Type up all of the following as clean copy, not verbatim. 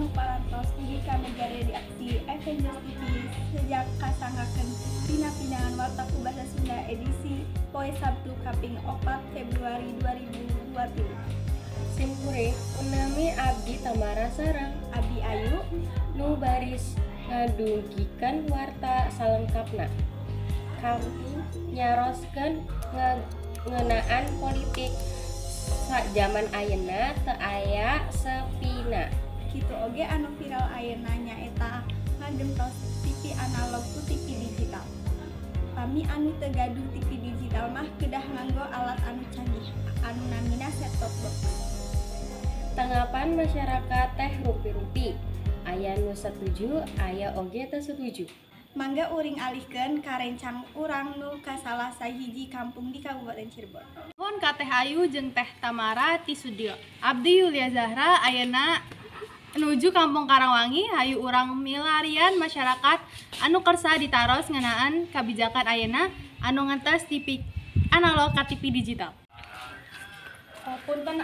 nu parantos ugi kamigara di aksi Avengers TV sejak kasanggakeun pina-pindahan warta ku basa Sunda edisi poe Sabtu kaping 4 Februari 2023. Simkuring unami abdi Tamara sareng Abdi Ayu nu baris ngadugikeun warta salengkapna. Kami nyaroskeun ngeunaan politik zaman ayeuna teu aya sepina. kitu oge anu viral ayeuna nyaeta ngagentos TV analog ku TV digital. Kami anu teu gaduh TV digital mah kedah nganggo alat anu canggih anu namina set-top box. Tanggapan masyarakat teh rupi-rupi. Aya nu setuju, aya oge teu setuju. Mangga uring alihkeun ka rencang urang nu ka salah sahiji kampung di Kabupaten Cirebon. Nuhun ka Teh Ayu jeung Teh Tamara ti studio. Abdi Yulia Zahra ayeuna nuju Kampung Karangwangi hayu urang milarian masyarakat anu kersa ditaros ngeunaan kabijakan ayeuna anu ngantos TV analog ka TV digital. Punten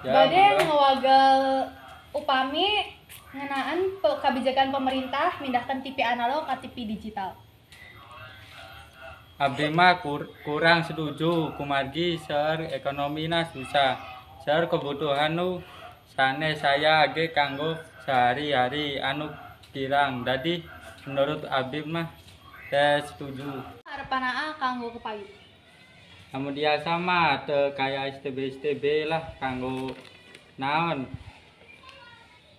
bade ngawagal upami ngeunaan kebijakan pemerintah mindahkan TV analog ka TV digital. Abdi mah kurang setuju kumargi seueur ekonomina susah. Seueur kebutuhan nu sanes saya ge kanggo sehari-hari anu kirang. Jadi menurut abdi mah teu setuju. Harapan kanggo kepayu. Namun dia sama teu kaya STB lah kanggo naon.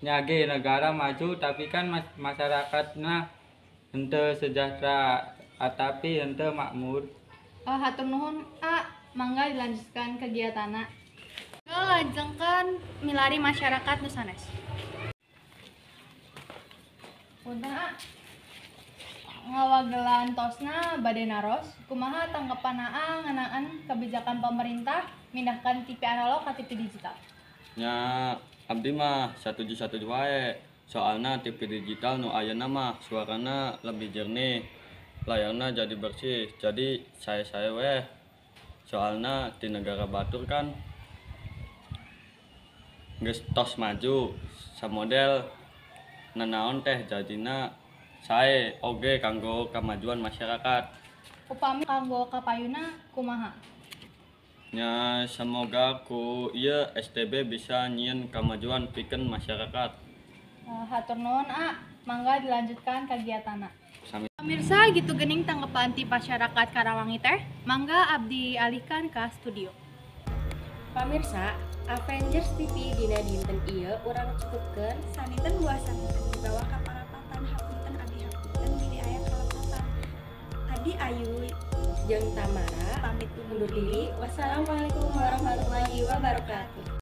Nyage negara maju tapi kan masyarakatna henteu sejahtera tapi henteu makmur. Hatur nuhun mangga dilanjutkan kegiatanna. Lanjengkeun milari masyarakat nu sanes. Punten ngawagelan tosna bade naros kumaha tanggapan ngeunaan kebijakan pemerintah mindahkan TV analog ka TV digital. Nya abdi mah setuju wae. Soalna TV digital nu ayeuna mah suarana lebih jernih, layarna jadi bersih. Jadi saya weh. Soalna di negara batur kan geus tos maju samodel nanaon teh jadina sae oge kanggo kamajuan masyarakat. Upami kanggo kapayuna kumaha? Nya semoga ku ieu STB bisa nyieun kamajuan pikeun masyarakat. Hatur nuhun mangga dilanjutkan kegiatanna. Sami. Pemirsa gitu geuning tanggapan ti masyarakat Karangwangi teh, mangga abdi alihkan ka studio. Pamirsa, Avengers TV dina dinten ieu urang cukupkeun Saniten buah saniten di bawah kaparapatan hapunten abdi hapunten diri aya kalepatan. Abdi Ayu jeung Tamara pamit undur diri. Wassalamualaikum warahmatullahi wabarakatuh.